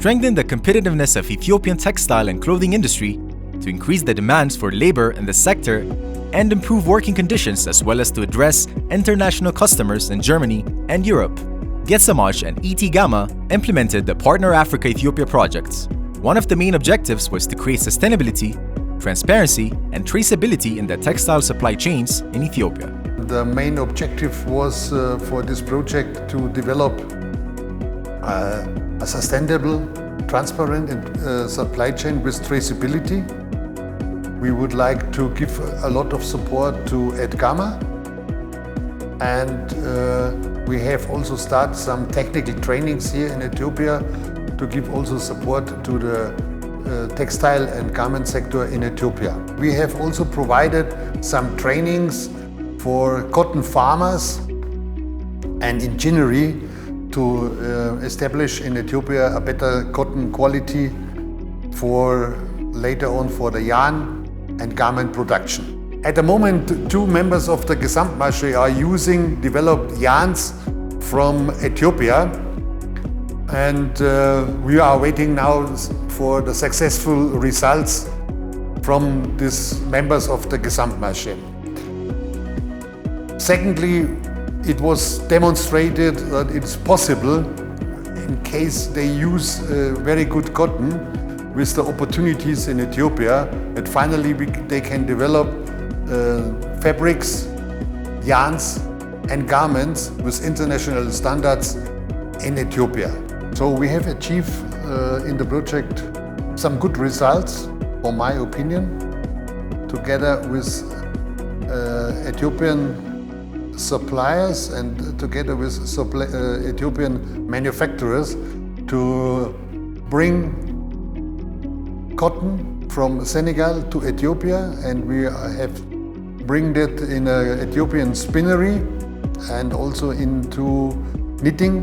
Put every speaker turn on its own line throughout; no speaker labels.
strengthen the competitiveness of Ethiopian textile and clothing industry, to increase the demands for labor in the sector, and improve working conditions as well as to address international customers in Germany and Europe. Gesamtmasche and Ethiopia implemented the Partner Africa-Ethiopia projects. One of the main objectives was to create sustainability, transparency, and traceability in the textile supply chains in Ethiopia.
The main objective was for this project to develop a sustainable, transparent supply chain with traceability. We would like to give a lot of support to Ethiopia, and we have also started some technical trainings here in Ethiopia to give also support to the textile and garment sector in Ethiopia. We have also provided some trainings for cotton farmers and engineering to establish in Ethiopia a better cotton quality for later on for the yarn and garment production. At the moment, 2 members of the Gesamtmasche are using developed yarns from Ethiopia, and we are waiting now for the successful results from these members of the Gesamtmasche. Secondly, it was demonstrated that it's possible, in case they use very good cotton, with the opportunities in Ethiopia, that finally they can develop fabrics, yarns and garments with international standards in Ethiopia. So we have achieved in the project some good results, for my opinion, together with Ethiopian suppliers and together with Ethiopian manufacturers to bring cotton from Senegal to Ethiopia, and we have bring that in an Ethiopian spinnery and also into knitting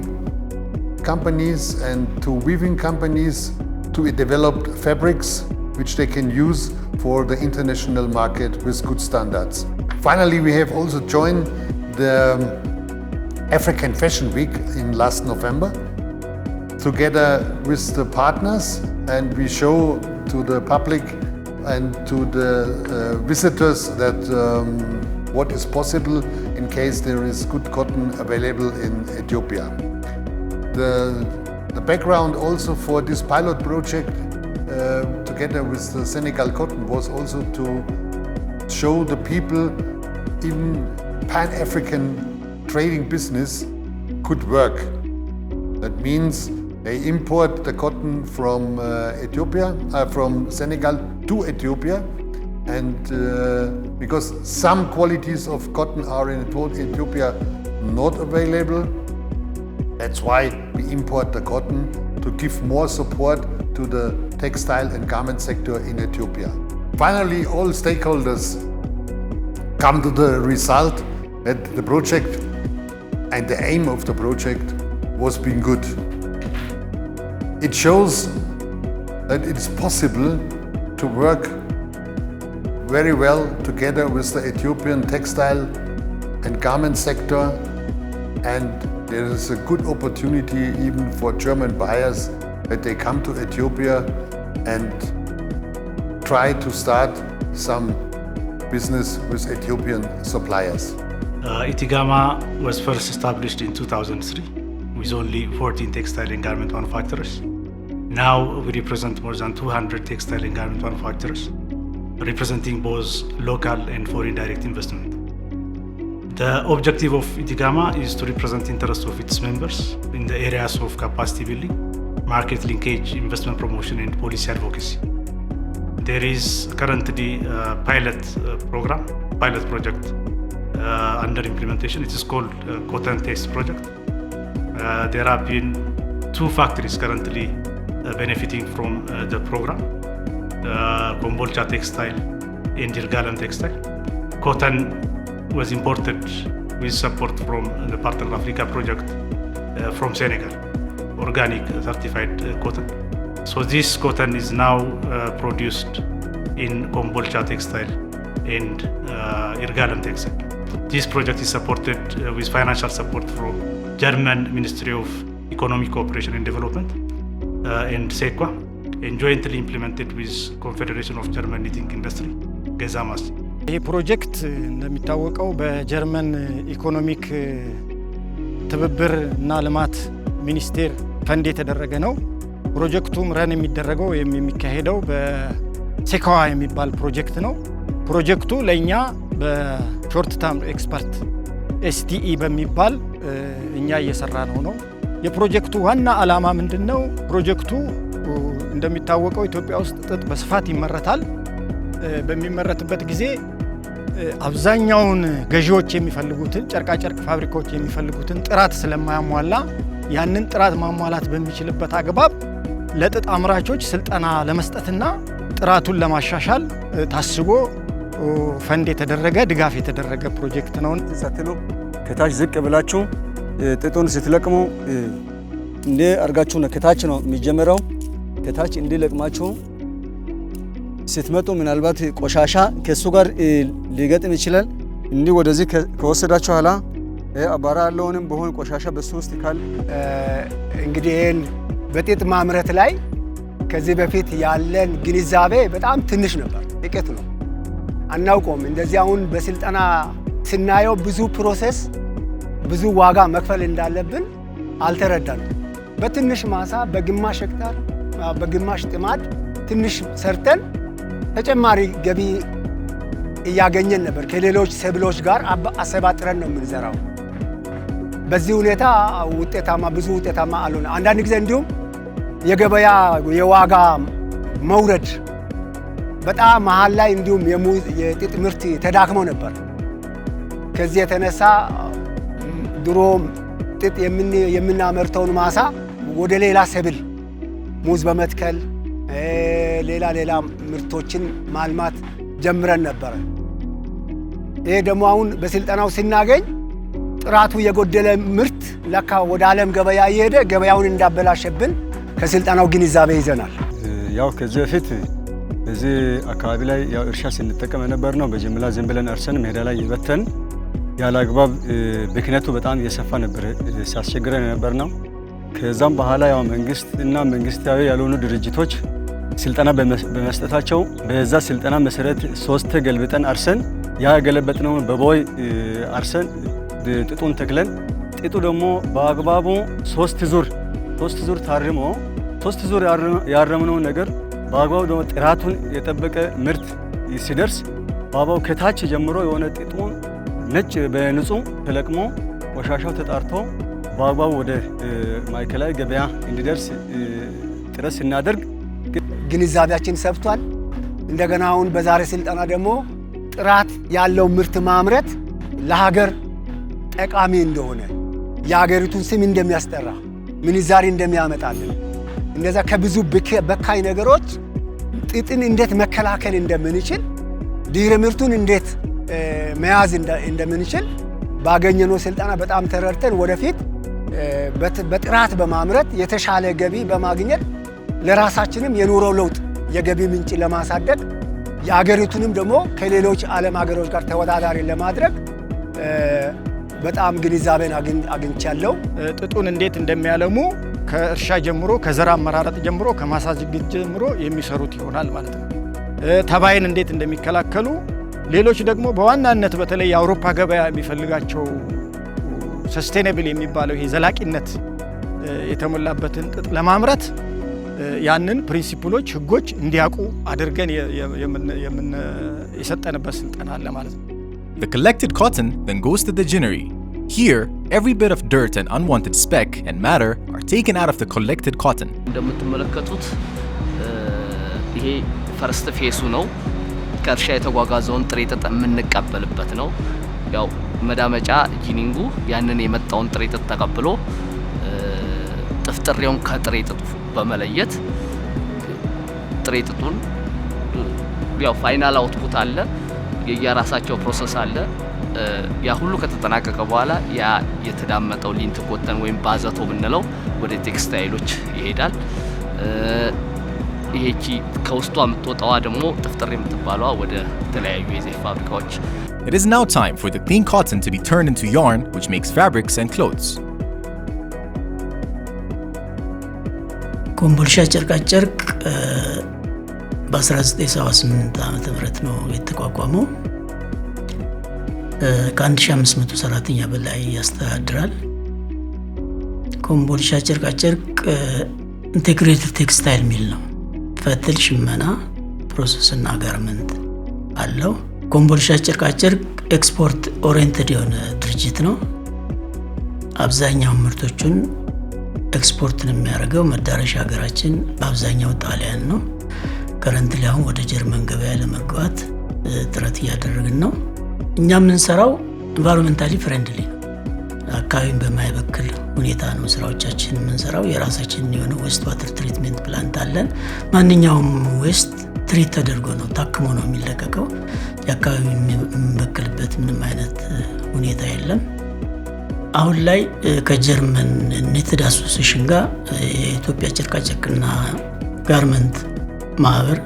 companies and to weaving companies to develop fabrics which they can use for the international market with good standards. Finally, we have also joined the African Fashion Week in last November together with the partners, and we show to the public and to the visitors that what is possible in case there is good cotton available in Ethiopia. The background also for this pilot project together with the Senegal cotton was also to show the people in Pan-African trading business could work. That means they import the cotton from from Senegal to Ethiopia, and because some qualities of cotton are in Ethiopia not available, that's why we import the cotton to give more support to the textile and garment sector in Ethiopia. Finally, all stakeholders come to the result that the project and the aim of the project was being good. It shows that it's possible to work very well together with the Ethiopian textile and garment sector, and there is a good opportunity even for German buyers that they come to Ethiopia and try to start some business with Ethiopian suppliers.
Ethiopia was first established in 2003 with only 14 textile and garment manufacturers. Now we represent more than 200 textile and garment manufacturers, representing both local and foreign direct investment. The objective of Ethiopia is to represent the interests of its members in the areas of capacity building, market linkage, investment promotion, and policy advocacy. There is currently a pilot project under implementation. It is called Cotton Taste Project. There have been 2 factories currently benefiting from the program, Kombolcha Textile and Yirgalem Textile. Cotton was imported with support from the Partner Africa project from Senegal, organic certified cotton. So this cotton is now produced in Kombolcha Textile and Yirgalem Textile. This project is supported with financial support from German Ministry of Economic Cooperation and Development and SEQA, and jointly implemented with Confederation of German Knitting Industry, Gesamtmasche.
ይህ ፕሮጀክት እንደሚታወቀው በጀርመን ኢኮኖሚክ ትብብር እና ልማት ሚኒስቴር ፈንድ የተደረገ ነው። ፕሮጀክቱም ረን የሚደረገው የሚካሄደው በሴካዋ የሚባል ፕሮጀክት ነው። ፕሮጀክቱ ለኛ በሾርት ተርም ኤክስፐርት STE በሚባል እኛ እየሰራ ነው። የፕሮጀክቱ ዋና ዓላማ ምንድነው? ፕሮጀክቱ እንደሚታወቀው ኢትዮጵያ ውስጥ ጥጥ በስፋት ይመረታል። በሚመረትበት ጊዜ አብዛኛውን ገዢዎች የሚፈልጉትን ጨርቃ ጨርቅ ፋብሪካዎች የሚፈልጉትን ጥራት ስለማያሟላ ያንን ጥራት ማሟላት በሚችልበት አግባብ ለጥጥ አምራቾች ስልጠና ለመስጠትና ጥራቱን ለማሻሻል ታስቦ ፈንድ የተደረገ ድጋፍ የተደረገ ፕሮጀክት ነው።
ሳትሉ ከታች ዝቅ ብላችሁ ጥጡን ስትለቅሙ እንደ አርጋችሁ ነው። ከታች ነው የሚጀምረው። ከታች እንዲለቅማችሁ ስትመጡ ምናልባት ቆሻሻ ከሱ ጋር ሊገጥም ይችላል። እንዲህ ወደዚህ ከወሰዳችሁ ኋላ አባራ ያለውንም በሆነ ቆሻሻ በሱ ውስጥ ካል
እንግዲህ ይሄን በጥጥ ማምረት ላይ ከዚህ በፊት ያለን ግንዛቤ በጣም ትንሽ ነበር፣ ጥቂት ነው፣ አናውቀውም። እንደዚህ አሁን በስልጠና ስናየው ብዙ ፕሮሰስ ብዙ ዋጋ መክፈል እንዳለብን አልተረዳንም። በትንሽ ማሳ በግማሽ ሄክታር በግማሽ ጥማድ ትንሽ ሰርተን ተጨማሪ ገቢ እያገኘን ነበር። ከሌሎች ሰብሎች ጋር አሰባጥረን ነው የምንዘራው። በዚህ ሁኔታ ብዙ ውጤታማ አልሆነ። አንዳንድ ጊዜ እንዲሁም የገበያ የዋጋ መውረድ በጣም መሃል ላይ እንዲሁም የጥጥ ምርት ተዳክመው ነበር። ከዚህ የተነሳ ድሮ ጥጥ የምናመርተውን ማሳ ወደ ሌላ ሰብል ሙዝ በመትከል ሌላ ምርቶችን ማልማት ጀምረን ነበር። ይሄ ደግሞ አሁን በስልጠናው ስናገኝ ጥራቱ የጎደለ ምርት ለካ ወደ ዓለም ገበያ እየሄደ ገበያውን እንዳበላሸብን ከስልጠናው ግንዛቤ ይዘናል።
ያው ከዚህ በፊት በዚህ አካባቢ ላይ ያው እርሻ ስንጠቀም ነበር ነው። በጅምላ ዝም ብለን አርሰን ሜዳ ላይ ይበተን ያለ አግባብ ብክነቱ በጣም እየሰፋ ነበር፣ ሲያስቸግረን ነበር ነው። ከዛም በኋላ ያው መንግስት እና መንግስታዊ ያልሆኑ ድርጅቶች ስልጠና በመስጠታቸው በዛ ስልጠና መሰረት 3 ገልብጠን አርሰን ያገለበጥነውን በቦይ አርሰን ጥጡን ተክለን ጥጡ ደግሞ በአግባቡ 3 ዙር ታርሞ 3 ዙር ያረምነው ነገር በአግባቡ ደግሞ ጥራቱን የጠበቀ ምርት ሲደርስ ባባው ከታች ጀምሮ የሆነ ጥጡን ነጭ በንጹህ ተለቅሞ ቆሻሻው ተጣርቶ በአግባቡ ወደ ማዕከላዊ ገበያ እንዲደርስ ጥረት ስናደርግ
ግንዛቤያችን ሰፍቷል። እንደገና አሁን በዛሬ ስልጠና ደግሞ ጥራት ያለው ምርት ማምረት ለሀገር ጠቃሚ እንደሆነ የሀገሪቱን ስም እንደሚያስጠራ ምንዛሪ እንደሚያመጣልን እንደዛ ከብዙ በካይ ነገሮች ጥጥን እንዴት መከላከል እንደምንችል ድህረ ምርቱን እንዴት መያዝ እንደምንችል ባገኘነው ስልጠና በጣም ተረድተን ወደፊት በጥራት በማምረት የተሻለ ገቢ በማግኘት ለራሳችንም የኑሮ ለውጥ የገቢ ምንጭ ለማሳደግ የሀገሪቱንም ደግሞ ከሌሎች ዓለም ሀገሮች ጋር ተወዳዳሪ ለማድረግ በጣም ግንዛቤን አግኝቻለሁ።
ጥጡን እንዴት እንደሚያለሙ ከእርሻ ጀምሮ ከዘር አመራረጥ ጀምሮ ከማሳ ዝግጅት ጀምሮ የሚሰሩት ይሆናል ማለት ነው። ተባይን እንዴት እንደሚከላከሉ ሌሎች ደግሞ በዋናነት በተለይ የአውሮፓ ገበያ የሚፈልጋቸው ሰስቴኔብል የሚባለው ይሄ ዘላቂነት የተሞላበትን ጥጥ ለማምረት ያንን ፕሪንሲፕሎች ህጎች እንዲያውቁ አድርገን የሰጠንበት ስልጠና አለ ማለት ነው።
The collected cotton then goes to the ginnery. Here, every bit of dirt and unwanted speck and matter are taken out of the collected cotton.
እንደምትመለከቱት ይሄ ፈርስት ፌሱ ነው። ከእርሻ የተጓጓዘውን ጥሬ ጥጥ የምንቀበልበት ነው። ያው መዳመጫ ጂኒንጉ ያንን የመጣውን ጥሬ ጥጥ ተቀብሎ ጥፍጥሬውን ከጥሬ ጥጡ በመለየት ጥሬ ጥጡን ያው ፋይናል አውትፑት አለ፣ የየራሳቸው ፕሮሰስ አለ። ያ ሁሉ ከተጠናቀቀ በኋላ ያ የተዳመጠው ሊንት ኮተን ወይም ባዘቶ ብንለው ወደ ቴክስታይሎች ይሄዳል። ይሄቺ ከውስጧ የምትወጣዋ ደግሞ ጥፍጥሬ የምትባለዋ ወደ ተለያዩ የዘይት ፋብሪካዎች።
It is now time for the clean cotton to be turned into yarn, which makes fabrics and clothes.
ኮምቦልቻ ጨርቃጨርቅ በ1978 ዓመተ ምህረት ነው የተቋቋመው። ከ1500 ሰራተኛ በላይ ያስተዳድራል። ኮምቦልቻ ጨርቃጨርቅ ኢንቴግሬትድ ቴክስታይል ሚል ነው። ፈትል፣ ሽመና፣ ፕሮሰስ እና ጋርመንት አለው። ኮምቦልቻ ጨርቃጨርቅ ኤክስፖርት ኦሪየንትድ የሆነ ድርጅት ነው። አብዛኛው ምርቶቹን ኤክስፖርት የሚያደርገው መዳረሻ ሀገራችን በአብዛኛው ጣሊያን ነው። ከረንትሊ አሁን ወደ ጀርመን ገበያ ለመግባት ጥረት እያደረግን ነው። እኛ የምንሰራው ኢንቫይሮንመንታሊ ፍሬንድሊ ነው። አካባቢን በማይበክል ሁኔታ ነው ስራዎቻችን የምንሰራው። የራሳችን የሆነ ዌስት ዋተር ትሪትመንት ፕላንት አለን። ማንኛውም ዌስት ትሪት ተደርጎ ነው ታክሞ ነው የሚለቀቀው። የአካባቢ የሚበክልበት ምንም አይነት ሁኔታ የለም። አሁን ላይ ከጀርመን ኔትድ አሶሲዬሽን ጋር የኢትዮጵያ ጨርቃጨርቅና ጋርመንት ማህበር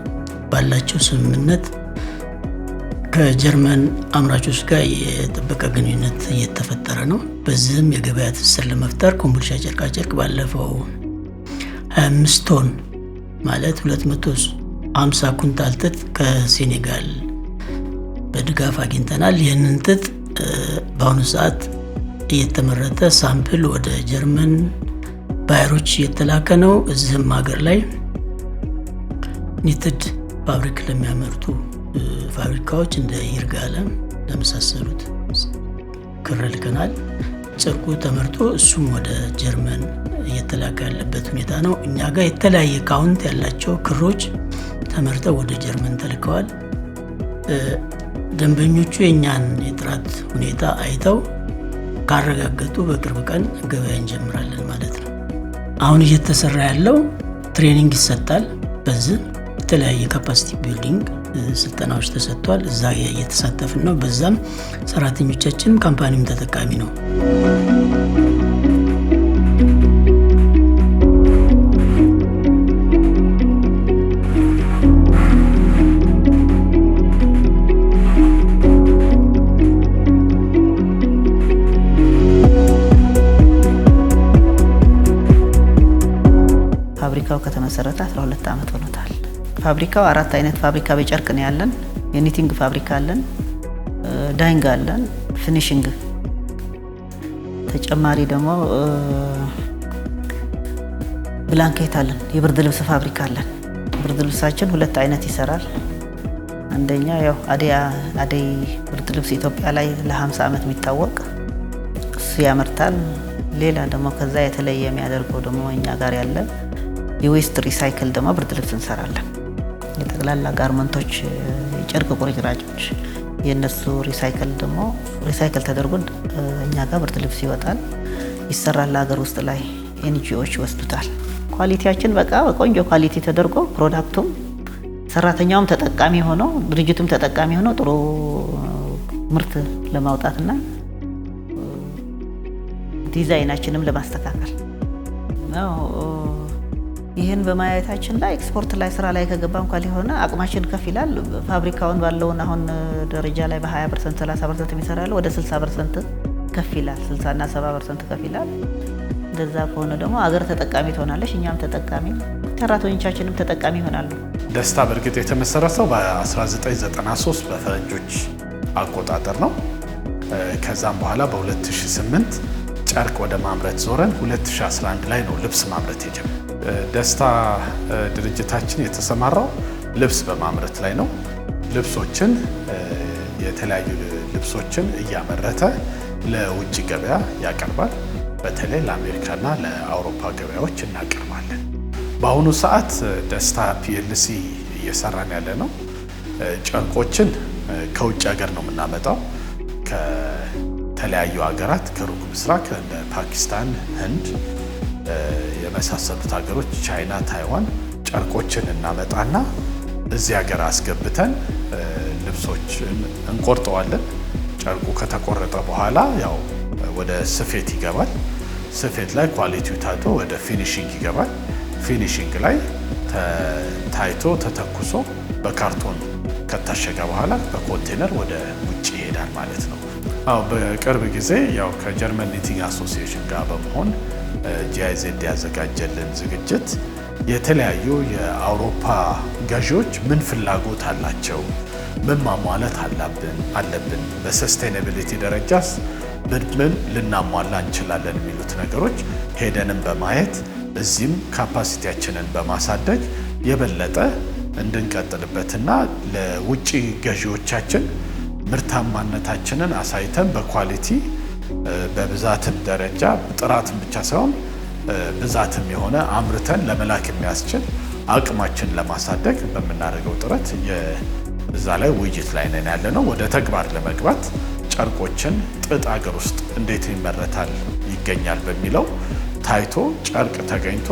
ባላቸው ስምምነት ከጀርመን አምራቾች ጋር የጠበቀ ግንኙነት እየተፈጠረ ነው። በዚህም የገበያ ትስስር ለመፍጠር ኮምቦልቻ ጨርቃጨርቅ ባለፈው 25 ቶን ማለት 250 ኩንታል ጥጥ ከሴኔጋል በድጋፍ አግኝተናል። ይህንን ጥጥ በአሁኑ ሰዓት እየተመረተ ሳምፕል ወደ ጀርመን ባየሮች እየተላከ ነው። እዚህም ሀገር ላይ ኒትድ ፋብሪክ ለሚያመርቱ ፋብሪካዎች እንደ ይርጋለም ለመሳሰሉት ክር ልከናል። ጨርቁ ተመርቶ እሱም ወደ ጀርመን እየተላከ ያለበት ሁኔታ ነው። እኛ ጋር የተለያየ ካውንት ያላቸው ክሮች ተመርተው ወደ ጀርመን ተልከዋል። ደንበኞቹ የእኛን የጥራት ሁኔታ አይተው ካረጋገጡ በቅርብ ቀን ገበያ እንጀምራለን ማለት ነው። አሁን እየተሰራ ያለው ትሬኒንግ ይሰጣል። በዚህ የተለያየ ካፓሲቲ ቢልዲንግ ስልጠናዎች ተሰጥቷል። እዛ እየተሳተፍን ነው። በዛም ሰራተኞቻችን ካምፓኒም ተጠቃሚ ነው።
ፋብሪካው ከተመሰረተ 12 ዓመት ሆኖታል። ፋብሪካው 4 አይነት ፋብሪካ በጨርቅ ነው ያለን። የኒቲንግ ፋብሪካ አለን፣ ዳይንግ አለን፣ ፊኒሺንግ ተጨማሪ ደግሞ ብላንኬት አለን። የብርድ ልብስ ፋብሪካ አለን። ብርድ ልብሳችን 2 አይነት ይሰራል። አንደኛ ያው አደይ ብርድ ልብስ ኢትዮጵያ ላይ ለ50 ዓመት የሚታወቅ እሱ ያመርታል። ሌላ ደግሞ ከዛ የተለየ የሚያደርገው ደግሞ እኛ ጋር ያለ የዌስት ሪሳይክል ደግሞ ብርድ ልብስ እንሰራለን። የጠቅላላ ጋርመንቶች፣ የጨርቅ ቁርጭራጮች የነሱ ሪሳይክል ተደርጎ እኛ ጋር ብርድ ልብስ ይወጣል፣ ይሰራል። ሀገር ውስጥ ላይ ኤንጂኦዎች ይወስዱታል። ኳሊቲያችን በቃ በቆንጆ ኳሊቲ ተደርጎ ፕሮዳክቱም ሰራተኛውም ተጠቃሚ ሆኖ ድርጅቱም ተጠቃሚ ሆኖ ጥሩ ምርት ለማውጣትና ዲዛይናችንም ለማስተካከል ነው። ይህን በማየታችን ላይ ኤክስፖርት ላይ ስራ ላይ ከገባ እንኳን ሊሆነ አቅማችን ከፍ ይላል። ፋብሪካውን ባለውን አሁን ደረጃ ላይ በ20% 30% የሚሰራል ወደ 60% ከፍ ይላል። 60 እና 70% ከፍ ይላል። እንደዛ ከሆነ ደግሞ አገር ተጠቃሚ ትሆናለች፣ እኛም ተጠቃሚ፣ ሰራተኞቻችንም ተጠቃሚ ይሆናሉ።
ደስታ በእርግጥ የተመሰረተው በ1993 በፈረንጆች አቆጣጠር ነው። ከዛም በኋላ በ2008 ጨርቅ ወደ ማምረት ዞረን 2011 ላይ ነው ልብስ ማምረት የጀመረው። ደስታ ድርጅታችን የተሰማራው ልብስ በማምረት ላይ ነው። ልብሶችን የተለያዩ ልብሶችን እያመረተ ለውጭ ገበያ ያቀርባል። በተለይ ለአሜሪካና ለአውሮፓ ገበያዎች እናቀርባለን። በአሁኑ ሰዓት ደስታ ፒኤልሲ እየሰራን ያለ ነው። ጨርቆችን ከውጭ ሀገር ነው የምናመጣው። ከተለያዩ ሀገራት ከሩቅ ምስራቅ እንደ ፓኪስታን፣ ህንድ የመሳሰሉት ሀገሮች፣ ቻይና፣ ታይዋን ጨርቆችን እናመጣና እዚህ ሀገር አስገብተን ልብሶችን እንቆርጠዋለን። ጨርቁ ከተቆረጠ በኋላ ያው ወደ ስፌት ይገባል። ስፌት ላይ ኳሊቲው ታይቶ ወደ ፊኒሺንግ ይገባል። ፊኒሺንግ ላይ ታይቶ ተተኩሶ በካርቶን ከታሸገ በኋላ በኮንቴነር ወደ ውጭ ይሄዳል ማለት ነው። አዎ በቅርብ ጊዜ ያው ከጀርመን ኒቲንግ አሶሲዬሽን ጋር በመሆን ጂአይዜድ ያዘጋጀልን ዝግጅት የተለያዩ የአውሮፓ ገዢዎች ምን ፍላጎት አላቸው፣ ምን ማሟላት አለብን፣ በሰስቴናቢሊቲ ደረጃስ ምን ልናሟላ እንችላለን የሚሉት ነገሮች ሄደንም በማየት እዚህም ካፓሲቲያችንን በማሳደግ የበለጠ እንድንቀጥልበትና ለውጪ ገዢዎቻችን ምርታማነታችንን አሳይተን በኳሊቲ በብዛትም ደረጃ ጥራትም ብቻ ሳይሆን ብዛትም የሆነ አምርተን ለመላክ የሚያስችል አቅማችን ለማሳደግ በምናደርገው ጥረት እዛ ላይ ውይይት ላይ ነን ያለነው። ወደ ተግባር ለመግባት ጨርቆችን ጥጥ አገር ውስጥ እንዴት ይመረታል ይገኛል በሚለው ታይቶ ጨርቅ ተገኝቶ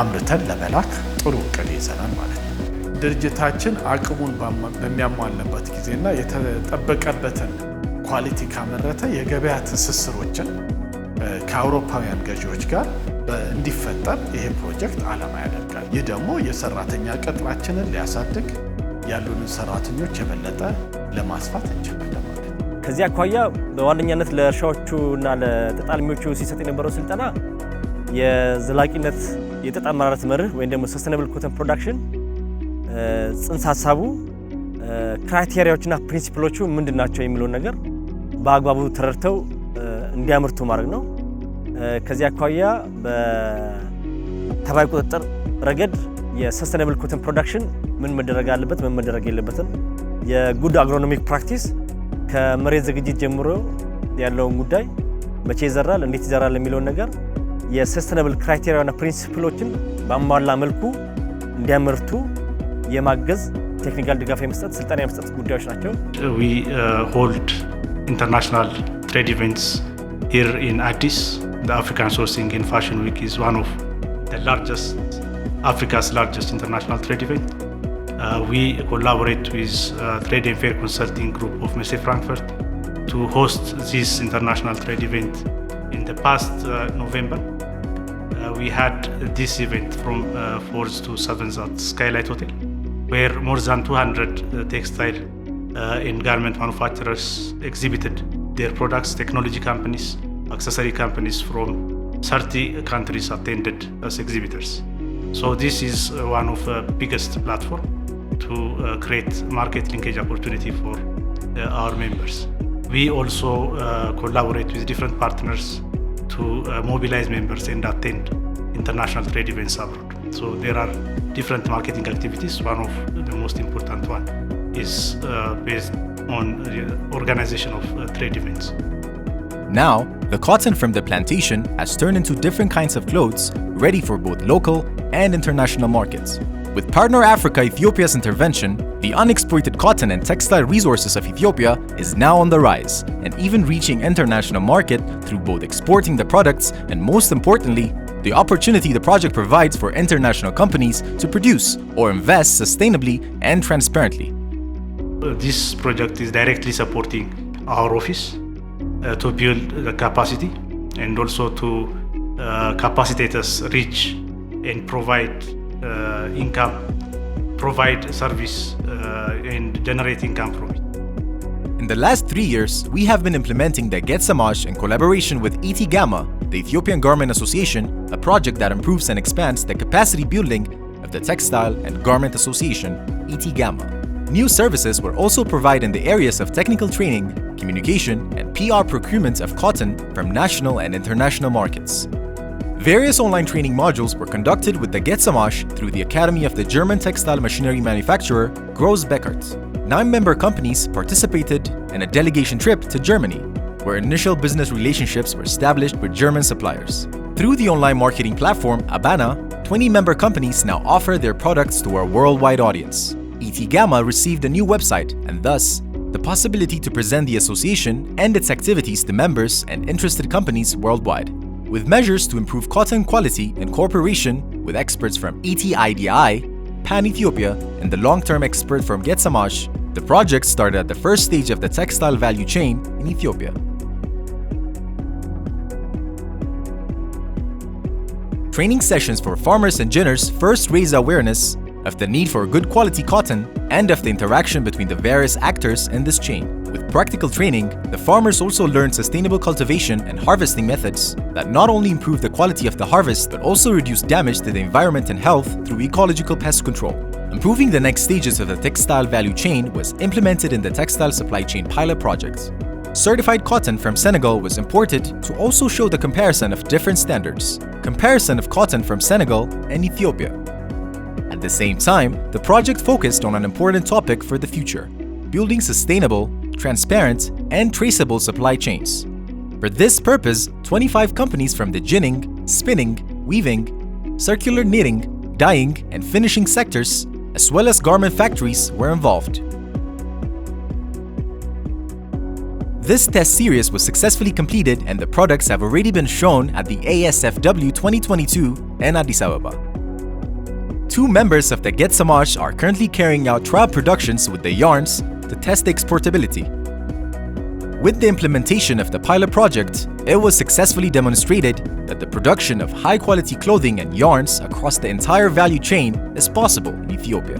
አምርተን ለመላክ ጥሩ እቅድ ይዘናል ማለት ነው። ድርጅታችን አቅሙን በሚያሟላበት ጊዜና የተጠበቀበትን ኳሊቲ ካመረተ የገበያ ትስስሮችን ከአውሮፓውያን ገዢዎች ጋር እንዲፈጠር ይሄ ፕሮጀክት ዓላማ ያደርጋል። ይህ ደግሞ የሰራተኛ ቅጥራችንን ሊያሳድግ ያሉንን ሰራተኞች የበለጠ ለማስፋት እንችላለን ማለት ነው።
ከዚህ አኳያ በዋነኛነት ለእርሻዎቹ እና ለጥጥ አልሚዎቹ ሲሰጥ የነበረው ስልጠና የዘላቂነት የጥጥ አመራረት መርህ ወይም ደግሞ ሰስቴናብል ኮተን ፕሮዳክሽን ጽንሰ ሀሳቡ ክራይቴሪያዎችና ፕሪንሲፕሎቹ ምንድናቸው የሚለውን ነገር በአግባቡ ተረድተው እንዲያመርቱ ማድረግ ነው። ከዚህ አኳያ በተባይ ቁጥጥር ረገድ የሰስቴናብል ኮተን ፕሮዳክሽን ምን መደረግ አለበት፣ ምን መደረግ የለበትም፣ የጉድ አግሮኖሚክ ፕራክቲስ ከመሬት ዝግጅት ጀምሮ ያለውን ጉዳይ መቼ ይዘራል፣ እንዴት ይዘራል የሚለውን ነገር የሰስቴናብል ክራይቴሪያና ፕሪንሲፕሎችን በአሟላ መልኩ እንዲያመርቱ የማገዝ ቴክኒካል ድጋፍ የመስጠት ስልጠና የመስጠት ጉዳዮች ናቸው።
We hold international trade events here in Addis. The African Sourcing in Fashion Week is one of the Africa's largest international trade event. We collaborate with Trade and Fair Consulting Group of Messe Frankfurt to host this international trade event. In the past November, we had this event from 4th to 7th at Skylight Hotel, where more than 200 textile and garment manufacturers exhibited their products. Technology companies, accessory companies from 30 countries attended as exhibitors. So this is one of the biggest platform to create market linkage opportunity for our members. We also collaborate with different partners to mobilize members and attend international trade events abroad. So there are different marketing activities. One of the most important one is based on the organization of trade events.
Now, the cotton from the plantation has turned into different kinds of clothes ready for both local and international markets. With partner Africa Ethiopia's intervention, the unexploited cotton and textile resources of Ethiopia is now on the rise and even reaching international market through both exporting the products and, most importantly, the opportunity the project provides for international companies to produce or invest sustainably and transparently.
This project is directly supporting our office to build the capacity and also to capacitate us reach and provide income, provide service and generate income from it.
In the last 3 years, we have been implementing the Gesamtmasche in collaboration with Ethiopia, the Ethiopian Garment Association, a project that improves and expands the capacity building of the Textile and Garment Association, Ethiopia. New services were also provided in the areas of technical training, communication, and PR procurement of cotton from national and international markets. Various online training modules were conducted with the Gesamtmasche through the Academy of the German textile machinery manufacturer Gross-Beckert. 9 member companies participated in a delegation trip to Germany, where initial business relationships were established with German suppliers. Through the online marketing platform Abana, 20 member companies now offer their products to our worldwide audience. Ethiopia received a new website and thus the possibility to present the association and its activities to members and interested companies worldwide. With measures to improve cotton quality in cooperation with experts from ETIDI, Pan Ethiopia, and the long-term expert from Gesamtmasche, the project started at the first stage of the textile value chain in Ethiopia. Training sessions for farmers and ginners first raised awareness of the need for good quality cotton and of the interaction between the various actors in this chain. With practical training, the farmers also learned sustainable cultivation and harvesting methods that not only improve the quality of the harvest but also reduce damage to the environment and health through ecological pest control. Improving the next stages of the textile value chain was implemented in the textile supply chain pilot project. Certified cotton from Senegal was imported to also show the comparison of different standards. Comparison of cotton from Senegal and Ethiopia. At the same time, the project focused on an important topic for the future: building sustainable, transparent, and traceable supply chains. For this purpose, 25 companies from the ginning, spinning, weaving, circular knitting, dyeing, and finishing sectors, as well as garment factories, were involved. This test series was successfully completed and the products have already been shown at the ASFW 2022 in Addis Ababa. 2 members of the Gesamtmasche are currently carrying out trial productions with the yarns to test the exportability. With the implementation of the pilot project, it was successfully demonstrated that the production of high-quality clothing and yarns across the entire value chain is possible in Ethiopia.